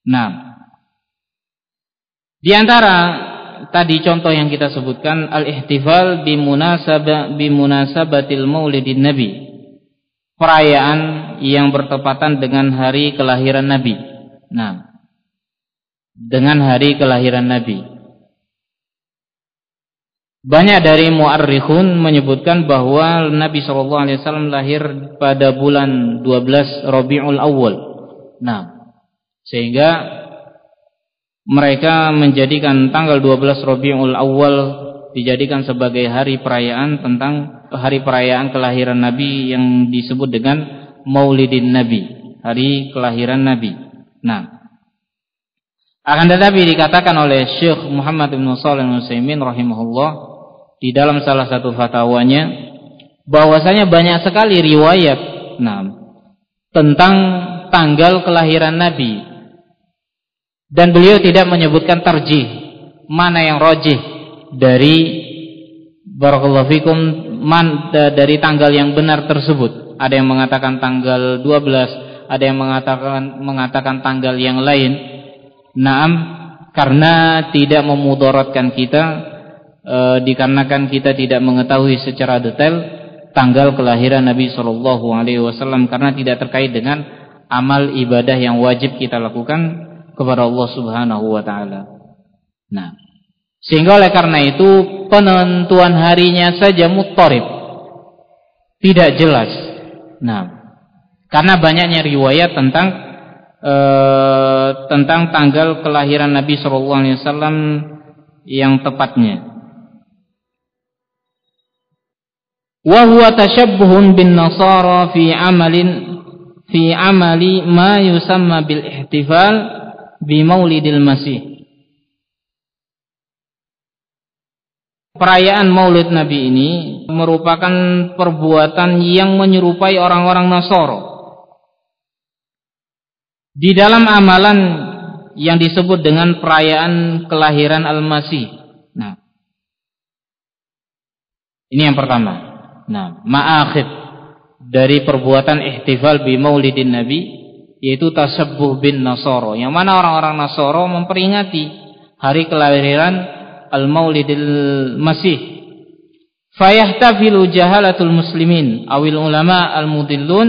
Nah, di antara tadi contoh yang kita sebutkan al-ihtifal bimunasabatil maulidin nabi, perayaan yang bertepatan dengan hari kelahiran Nabi. Nah, dengan hari kelahiran Nabi. Banyak dari mu'arrikhun menyebutkan bahwa Nabi SAW lahir pada bulan 12 Rabiul Awal. Nah, sehingga mereka menjadikan tanggal 12 Rabiul Awal dijadikan sebagai hari perayaan tentang hari perayaan kelahiran Nabi yang disebut dengan Maulidin Nabi, hari kelahiran Nabi. Nah, akan tetapi dikatakan oleh Syekh Muhammad bin Shalih Al-Utsaimin rahimahullah di dalam salah satu fatwanya bahwasanya banyak sekali riwayat tentang tanggal kelahiran Nabi, dan beliau tidak menyebutkan tarjih, mana yang rajih dari barakallahu fikum dari tanggal yang benar tersebut. Ada yang mengatakan tanggal 12, ada yang mengatakan tanggal yang lain. Naam, karena tidak memudaratkan kita, dikarenakan kita tidak mengetahui secara detail tanggal kelahiran Nabi Shallallahu Alaihi Wasallam, karena tidak terkait dengan amal ibadah yang wajib kita lakukan kepada Allah Subhanahu Wa Taala. Nah, sehingga oleh karena itu penentuan harinya saja muttarib, tidak jelas. Nah, karena banyaknya riwayat tentang tanggal kelahiran Nabi Shallallahu Alaihi Wasallam yang tepatnya. Wa huwa tashabbuhun bin nasara fi amali ma yusamma bil ihtifal bi maulidil masih. Perayaan Maulid Nabi ini merupakan perbuatan yang menyerupai orang-orang Nasara di dalam amalan yang disebut dengan perayaan kelahiran Al-Masih. Nah, ini yang pertama. Nah, ma'akhid dari perbuatan ihtifal bi maulidin Nabi, yaitu tasabbuh bin Nasara, yang mana orang-orang Nasara memperingati hari kelahiran Al-Maulidil Masih. Fayahtafilu jahalatul muslimin awil ulama al-mudillun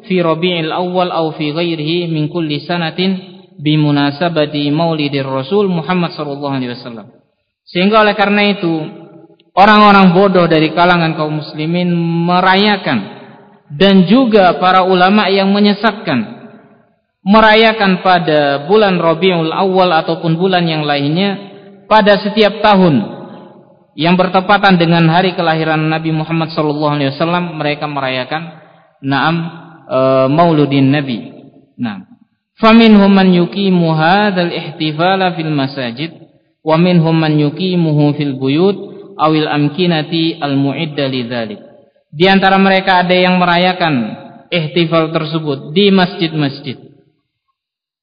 fi Rabi'il Awwal aw fi ghairihi min kulli sanatin bi munasabati Maulidir Rasul Muhammad sallallahu alaihi wasallam. Sehingga oleh karena itu orang-orang bodoh dari kalangan kaum muslimin merayakan, dan juga para ulama yang menyesatkan merayakan pada bulan Rabiul Awal ataupun bulan yang lainnya pada setiap tahun yang bertepatan dengan hari kelahiran Nabi Muhammad SAW. Mereka merayakan Mauludin Nabi. Nah, faminhum man yuqimu hadzal ihtifala fil masajid wa minhum man yuqimuhu fil buyut awil amkinati al mu'iddah lidzalik. Di antara mereka ada yang merayakan ihtifal tersebut di masjid-masjid.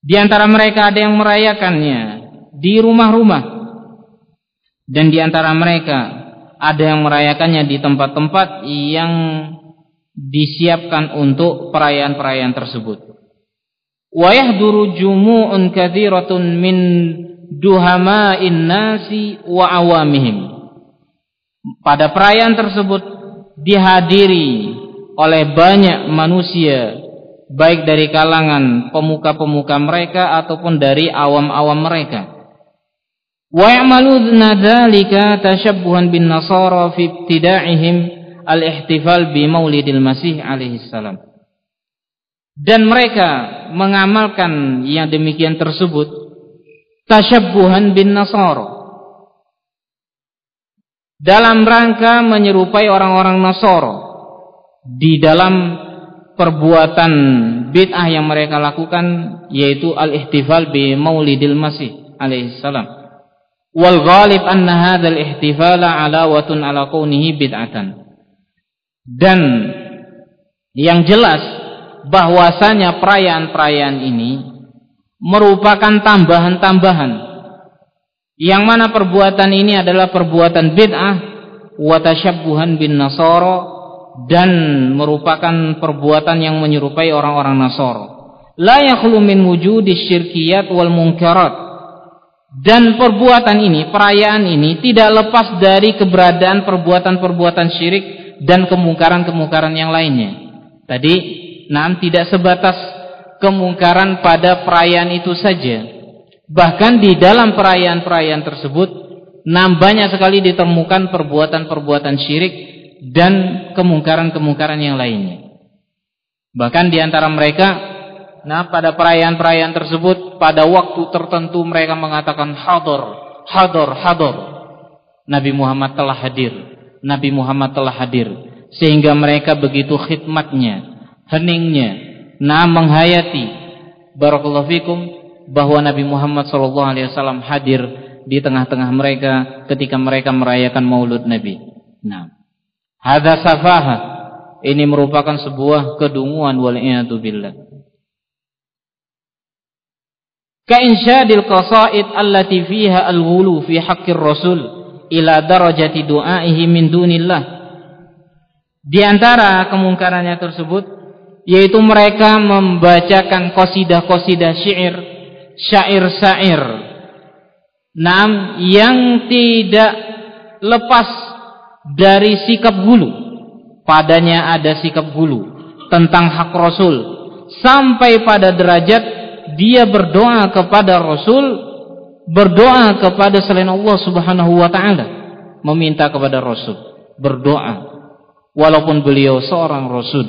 Di antara mereka ada yang merayakannya di rumah-rumah. Dan di antara mereka ada yang merayakannya di tempat-tempat yang disiapkan untuk perayaan-perayaan tersebut. Wa yahduru jumu'un katsiratun min duhama'in nasi wa awamihim. Pada perayaan tersebut dihadiri oleh banyak manusia, baik dari kalangan pemuka-pemuka mereka ataupun dari awam-awam mereka. Wa ya'maluna dzalika tashabbuhan bin nasara fi ibtida'ihim al-ihtifal bi maulidil masih alaihi salam. Dan mereka mengamalkan yang demikian tersebut tashabbuhan bin nasara, dalam rangka menyerupai orang-orang Nasara di dalam perbuatan bid'ah yang mereka lakukan, yaitu al-ihtifal bi maulidil masih alaihi salam. Wal ghalib anna hadzal ihtifala alawatun ala kaunihi bid'atan. Dan yang jelas bahwasanya perayaan-perayaan ini merupakan tambahan-tambahan, yang mana perbuatan ini adalah perbuatan bid'ah wa tasyabbuhan bin nasara, dan merupakan perbuatan yang menyerupai orang-orang Nasara. la yakhlu min wujudi syirkiyat wal munkarat. Dan perbuatan ini, perayaan ini tidak lepas dari keberadaan perbuatan-perbuatan syirik dan kemungkaran-kemungkaran yang lainnya. Tadi, tidak sebatas kemungkaran pada perayaan itu saja. Bahkan di dalam perayaan-perayaan tersebut, banyak sekali ditemukan perbuatan-perbuatan syirik dan kemungkaran-kemungkaran yang lainnya. Bahkan di antara mereka, pada perayaan-perayaan tersebut, pada waktu tertentu mereka mengatakan hadar, hadar, hadar. Nabi Muhammad telah hadir. Nabi Muhammad telah hadir. Sehingga mereka begitu khidmatnya, heningnya, menghayati, barakallahu fikum, bahwa Nabi Muhammad SAW hadir di tengah-tengah mereka ketika mereka merayakan Maulud Nabi. Hadza safaha. Ini merupakan sebuah kedunguan wal iyadu billah. Ka insyadil qasaid allati fiha al-ghulu fi haqqir rasul ila darajati du'aihi min dunillah. Di antara kemungkarannya tersebut yaitu mereka membacakan qasidah-qasidah syair-syair yang tidak lepas dari sikap gulu. Padanya ada sikap gulu tentang hak Rasul, sampai pada derajat dia berdoa kepada Rasul, berdoa kepada selain Allah Subhanahu wa taala, meminta kepada Rasul, berdoa walaupun beliau seorang Rasul.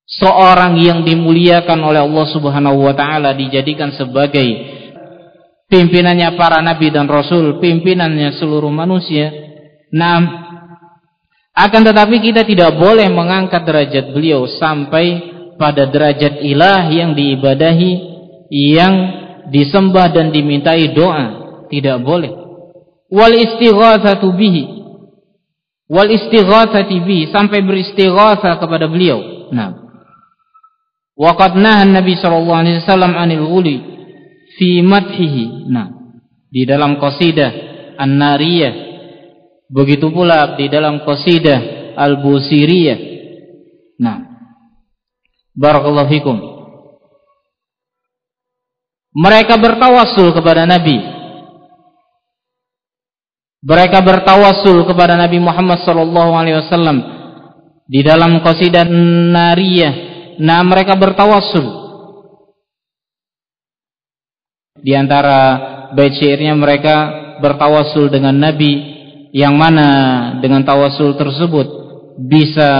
Seorang yang dimuliakan oleh Allah Subhanahu wa taala, dijadikan sebagai pimpinannya para nabi dan rasul, pimpinannya seluruh manusia. Akan tetapi kita tidak boleh mengangkat derajat beliau sampai pada derajat ilah yang diibadahi, yang disembah dan dimintai doa. Tidak boleh. Wal istighatsatu bihi, wal istighatsati bihi, sampai beristighatsah kepada beliau. Wa qad naha Nabi sallallahu alaihi wasallam 'anil ghuli fi madhihi. Di dalam qasidah An-Nariyah, begitu pula di dalam qasidah Al-Busiriyah. Barakallahu fikum. Mereka bertawassul kepada Nabi. Mereka bertawassul kepada Nabi Muhammad sallallahu alaihi wasallam di dalam qasidah Nariyah. Mereka bertawassul. Di antara bait syairnya mereka bertawassul dengan Nabi, yang mana dengan tawassul tersebut bisa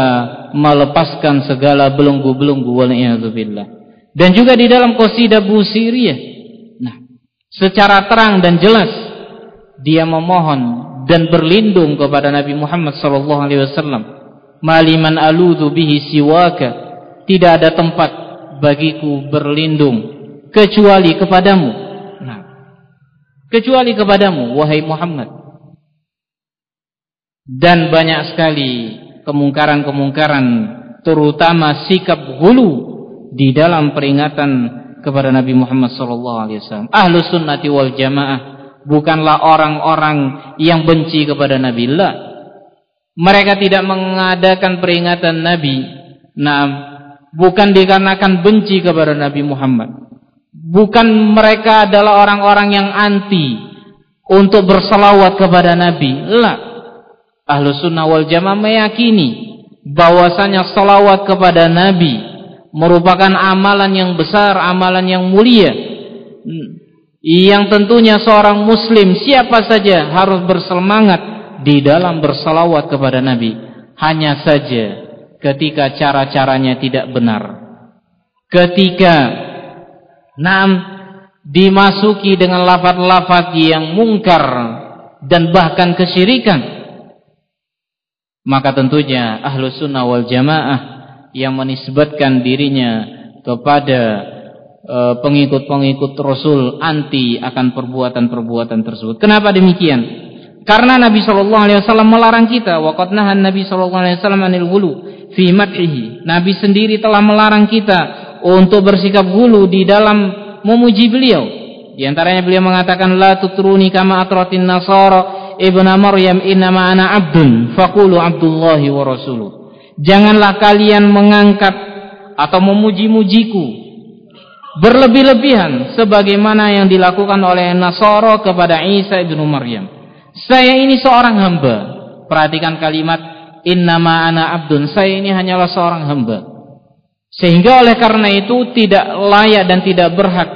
melepaskan segala belenggu-belenggu wal iyadu billah. Dan juga di dalam qasidah Busiriyah, secara terang dan jelas dia memohon dan berlindung kepada Nabi Muhammad sallallahu alaihi wasallam. Maliman aludzu bihi siwaka, tidak ada tempat bagiku berlindung kecuali kepadamu. Kecuali kepadamu, wahai Muhammad. Dan banyak sekali kemungkaran-kemungkaran, terutama sikap hulu di dalam peringatan kepada Nabi Muhammad SAW. Ahlus sunnati wal jamaah bukanlah orang-orang yang benci kepada Nabi. Mereka tidak mengadakan peringatan Nabi, bukan dikarenakan benci kepada Nabi Muhammad. Bukan mereka adalah orang-orang yang anti untuk berselawat kepada Nabi. Ahlus sunnah wal jamaah meyakini bahwasanya selawat kepada Nabi merupakan amalan yang besar, amalan yang mulia, yang tentunya seorang muslim siapa saja harus bersemangat di dalam berselawat kepada Nabi. Hanya saja ketika cara-caranya tidak benar, ketika dimasuki dengan lafaz-lafaz yang mungkar dan bahkan kesyirikan, maka tentunya Ahlus Sunnah wal Jamaah yang menisbatkan dirinya kepada pengikut-pengikut Rasul anti akan perbuatan-perbuatan tersebut. Kenapa demikian? Karena Nabi SAW melarang kita. Wa qad nahan Nabi SAW 'anil ghulu fi madhihi. Nabi sendiri telah melarang kita untuk bersikap gulu di dalam memuji beliau. Di antaranya beliau mengatakan, la tutruni kama atratin nasara ibna Maryam innama ana abdun faqulu abdullahi wa rasuluh. Janganlah kalian mengangkat atau memuji-mujiku berlebih-lebihan sebagaimana yang dilakukan oleh Nasara kepada Isa ibnu Maryam. Saya ini seorang hamba. Perhatikan kalimat innama ana abdun, saya ini hanyalah seorang hamba. Sehingga oleh karena itu tidak layak dan tidak berhak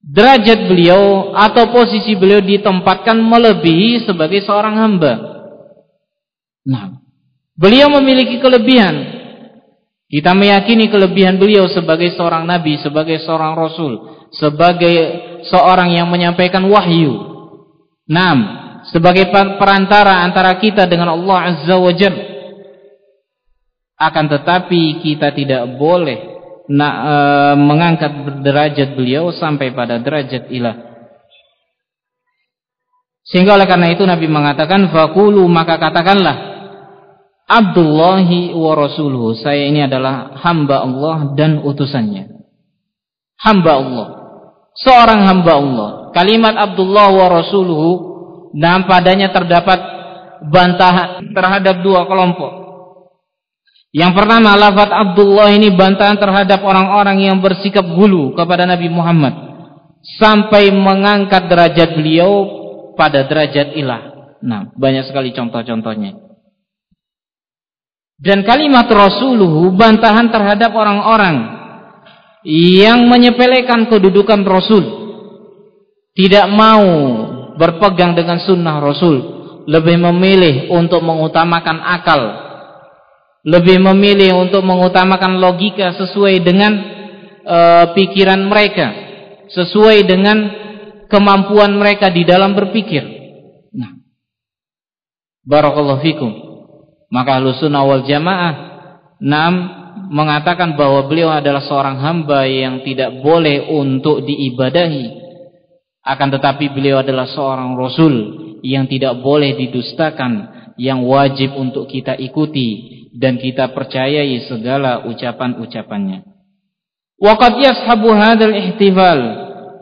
derajat beliau atau posisi beliau ditempatkan melebihi sebagai seorang hamba. Nah, beliau memiliki kelebihan. Kita meyakini kelebihan beliau sebagai seorang nabi, sebagai seorang rasul, sebagai seorang yang menyampaikan wahyu. Naam, sebagai perantara antara kita dengan Allah Azza wa Jalla. Akan tetapi kita tidak boleh mengangkat derajat beliau sampai pada derajat ilah. Sehingga oleh karena itu Nabi mengatakan faqulu, maka katakanlah Abdullahi wa rasuluhu, saya ini adalah hamba Allah dan utusannya. Hamba Allah, seorang hamba Allah. Kalimat Abdullah wa rasuluhu, dan padanya terdapat bantahan terhadap dua kelompok. Yang pertama, lafaz Abdullah ini bantahan terhadap orang-orang yang bersikap gulu kepada Nabi Muhammad sampai mengangkat derajat beliau pada derajat ilah. Nah, banyak sekali contoh-contohnya. Dan kalimat rasuluhu bantahan terhadap orang-orang yang menyepelekan kedudukan Rasul, tidak mau berpegang dengan sunnah Rasul, lebih memilih untuk mengutamakan akal, lebih memilih untuk mengutamakan logika sesuai dengan pikiran mereka, sesuai dengan kemampuan mereka di dalam berpikir. Nah, barakallahu fikum. Maka Ahlussunnah wal Jamaah mengatakan bahwa beliau adalah seorang hamba yang tidak boleh untuk diibadahi. Akan tetapi beliau adalah seorang rasul yang tidak boleh didustakan, yang wajib untuk kita ikuti dan kita percayai segala ucapan-ucapannya. Wa qad yashabu hadzal ihtifal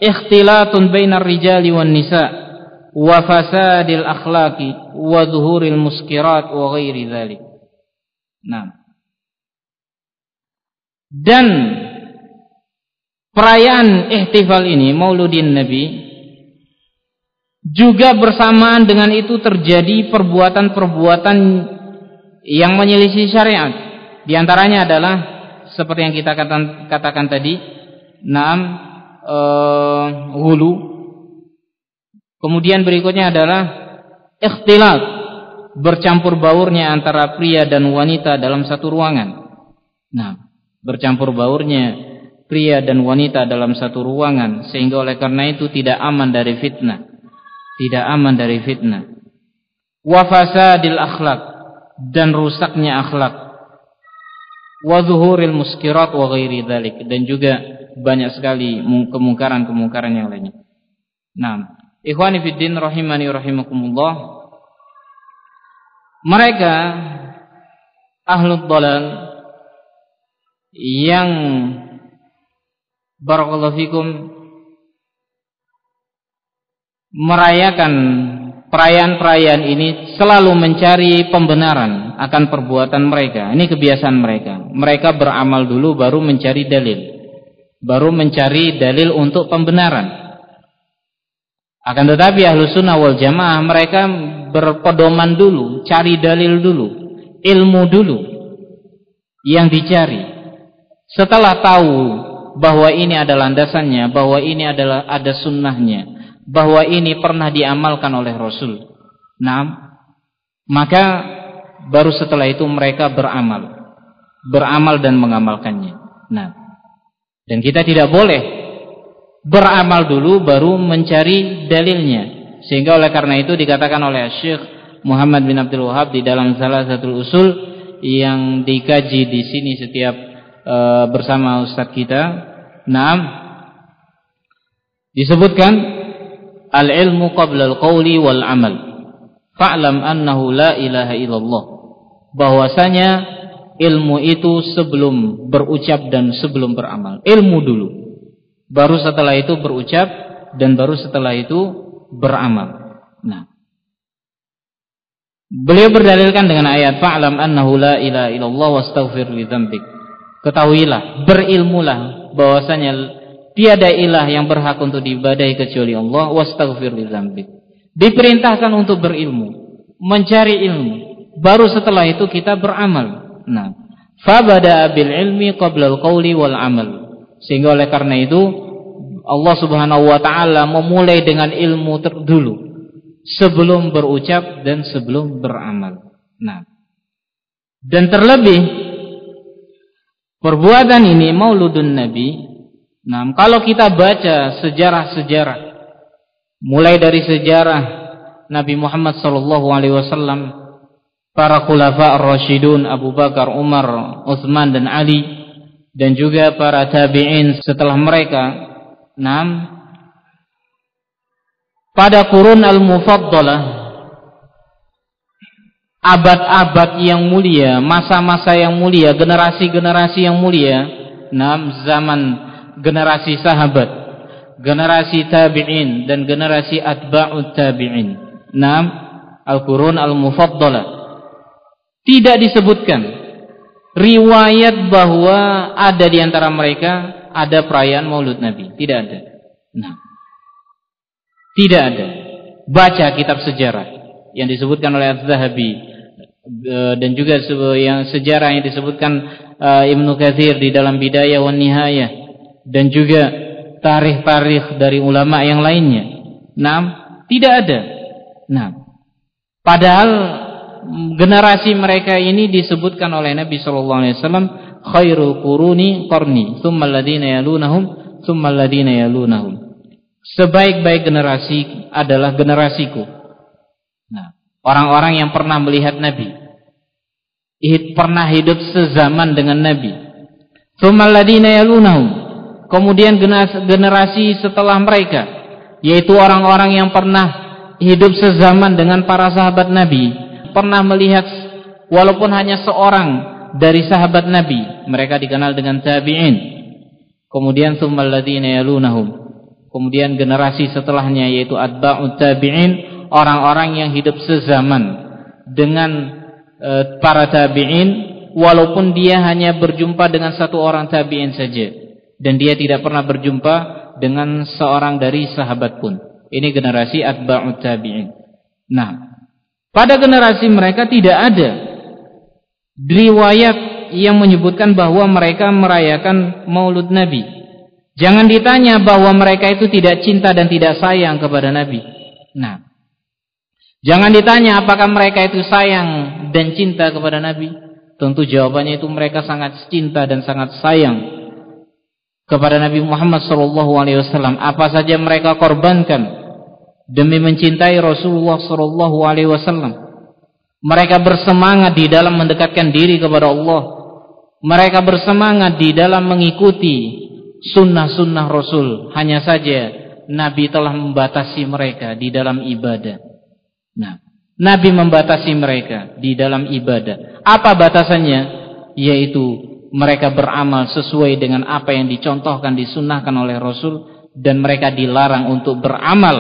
ikhtilatun bainar rijali wan nisa' wa fasadil akhlaqi wa zuhuril muskirat wa ghairi dzalik. Nah, dan perayaan ihtifal ini, Mauludin Nabi, juga bersamaan dengan itu terjadi perbuatan-perbuatan yang menyelisih syariat. Di antaranya adalah seperti yang kita katakan tadi, hulu. Kemudian berikutnya adalah ikhtilat, bercampur baurnya antara pria dan wanita dalam satu ruangan. Nah, bercampur baurnya pria dan wanita dalam satu ruangan, sehingga oleh karena itu tidak aman dari fitnah. Tidak aman dari fitnah. Wa fasadil akhlaq, dan rusaknya akhlak. Wa zuhuril muskirat wa ghairi dzalik, dan juga banyak sekali kemungkaran-kemungkaran yang lainnya. Nah, ikhwani fiddin rahimani rahimakumullah, mereka ahlul dhalal yang barakallahu fikum merayakan perayaan-perayaan ini selalu mencari pembenaran akan perbuatan mereka. Ini kebiasaan mereka. Mereka beramal dulu baru mencari dalil. Baru mencari dalil untuk pembenaran. Akan tetapi Ahlussunnah wal Jamaah mereka berpedoman dulu, cari dalil dulu, ilmu dulu yang dicari. Setelah tahu bahwa ini ada landasannya, bahwa ini adalah ada sunnahnya, bahwa ini pernah diamalkan oleh Rasul. Nah, maka baru setelah itu mereka beramal dan mengamalkannya. Nah, dan kita tidak boleh beramal dulu baru mencari dalilnya. Sehingga oleh karena itu dikatakan oleh Syekh Muhammad bin Abdul Wahhab di dalam salah satu usul yang dikaji di sini setiap bersama ustaz kita. Naam, disebutkan al-ilmu qabla al-qawli wal amal. Fa'lam annahu la ilaha illallah. Bahwasanya ilmu itu sebelum berucap dan sebelum beramal. Ilmu dulu. Baru setelah itu berucap dan baru setelah itu beramal. Nah, beliau berdalilkan dengan ayat fa'lam annahu la ilaha illallah wastaghfir li dzambik. Ketahuilah, berilmulah bahwasanya tiada ilah yang berhak untuk diibadahi kecuali Allah. Wastaghfir li dzambik. Diperintahkan untuk berilmu, mencari ilmu. Baru setelah itu kita beramal. Nah, fabada bil ilmi qabla al-qauli wal amal. Sehingga oleh karena itu Allah Subhanahu wa taala memulai dengan ilmu dulu sebelum berucap dan sebelum beramal. Nah, dan terlebih perbuatan ini Mauludun Nabi. Nah, kalau kita baca sejarah-sejarah mulai dari sejarah Nabi Muhammad SAW, para khulafa ar-rasyidun Abu Bakar, Umar, Utsman dan Ali, dan juga para tabi'in setelah mereka. Pada qurun al-mufaddalah, abad-abad yang mulia, masa-masa yang mulia, generasi-generasi yang mulia, zaman generasi sahabat, generasi tabi'in dan generasi atba'ut tabi'in. Al-qurun al-mufaddalah. Tidak disebutkan riwayat bahwa ada di antara mereka ada perayaan Maulud Nabi. Tidak ada. Tidak ada. Baca kitab sejarah yang disebutkan oleh Az-Zahabi dan juga yang sejarah yang disebutkan Ibnu Katsir di dalam Bidayah wan Nihayah, dan juga tarikh-tarikh dari ulama yang lainnya. Tidak ada. Padahal generasi mereka ini disebutkan oleh Nabi sallallahu alaihi wasallam, khairul quruni qarni, tsummal ladzina yalunahum, tsummal ladzina yalunahum. Sebaik-baik generasi adalah generasiku. Orang-orang yang pernah melihat Nabi, pernah hidup sezaman dengan Nabi. Tsummal ladzina yalunahum. Kemudian generasi setelah mereka, yaitu orang-orang yang pernah hidup sezaman dengan para sahabat Nabi, pernah melihat walaupun hanya seorang dari sahabat Nabi, mereka dikenal dengan tabi'in. Kemudian tsummal ladzina yalunahum. Kemudian generasi setelahnya yaitu atba'ut tabi'in, orang-orang yang hidup sezaman dengan para tabi'in, walaupun dia hanya berjumpa dengan satu orang tabi'in saja, dan dia tidak pernah berjumpa dengan seorang dari sahabat pun. Ini generasi atba'ut tabi'in. Pada generasi mereka tidak ada riwayat yang menyebutkan bahwa mereka merayakan Maulud Nabi. Jangan ditanya bahwa mereka itu tidak cinta dan tidak sayang kepada Nabi. Jangan ditanya apakah mereka itu sayang dan cinta kepada Nabi. Tentu jawabannya itu mereka sangat cinta dan sangat sayang kepada Nabi Muhammad SAW. Apa saja mereka korbankan demi mencintai Rasulullah SAW. Mereka bersemangat di dalam mendekatkan diri kepada Allah. Mereka bersemangat di dalam mengikuti sunnah-sunnah Rasul. Hanya saja Nabi telah membatasi mereka di dalam ibadah. Nabi membatasi mereka di dalam ibadah. Apa batasannya? Yaitu mereka beramal sesuai dengan apa yang dicontohkan, disunnahkan oleh Rasul, dan mereka dilarang untuk beramal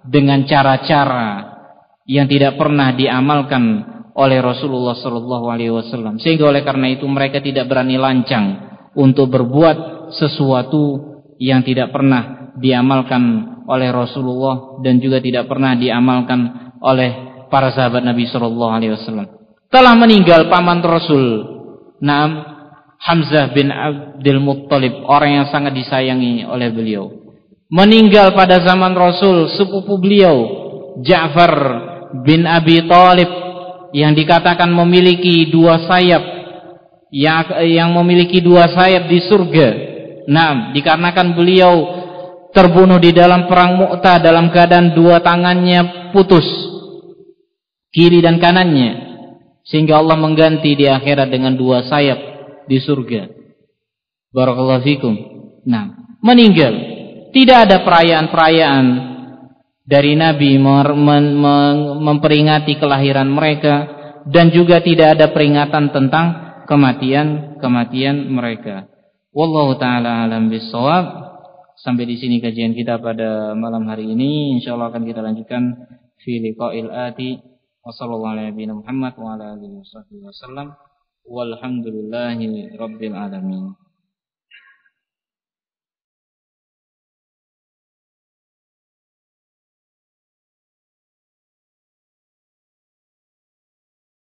dengan cara-cara yang tidak pernah diamalkan oleh Rasulullah SAW. Sehingga oleh karena itu mereka tidak berani lancang untuk berbuat sesuatu yang tidak pernah diamalkan oleh Rasulullah dan juga tidak pernah diamalkan oleh para sahabat Nabi SAW. Telah meninggal paman Rasul, Hamzah bin Abdul Muttalib, orang yang sangat disayangi oleh beliau. Meninggal pada zaman Rasul sepupu beliau, Ja'far bin Abi Thalib, yang dikatakan memiliki dua sayap, yang memiliki dua sayap di surga. Dikarenakan beliau terbunuh di dalam perang Mu'tah dalam keadaan dua tangannya putus, kiri dan kanannya, sehingga Allah mengganti di akhirat dengan dua sayap di surga. Barakallahu fikum. Meninggal. Tidak ada perayaan-perayaan dari Nabi memperingati kelahiran mereka, dan juga tidak ada peringatan tentang kematian mereka. Wallahu taala alam bissawab. Sampai di sini kajian kita pada malam hari ini. Insyaallah akan kita lanjutkan fi liqa'il ati. Wassallallahu ala nabiyina Muhammad wa ala alihi wasallam. Walhamdulillahi rabbil alamin.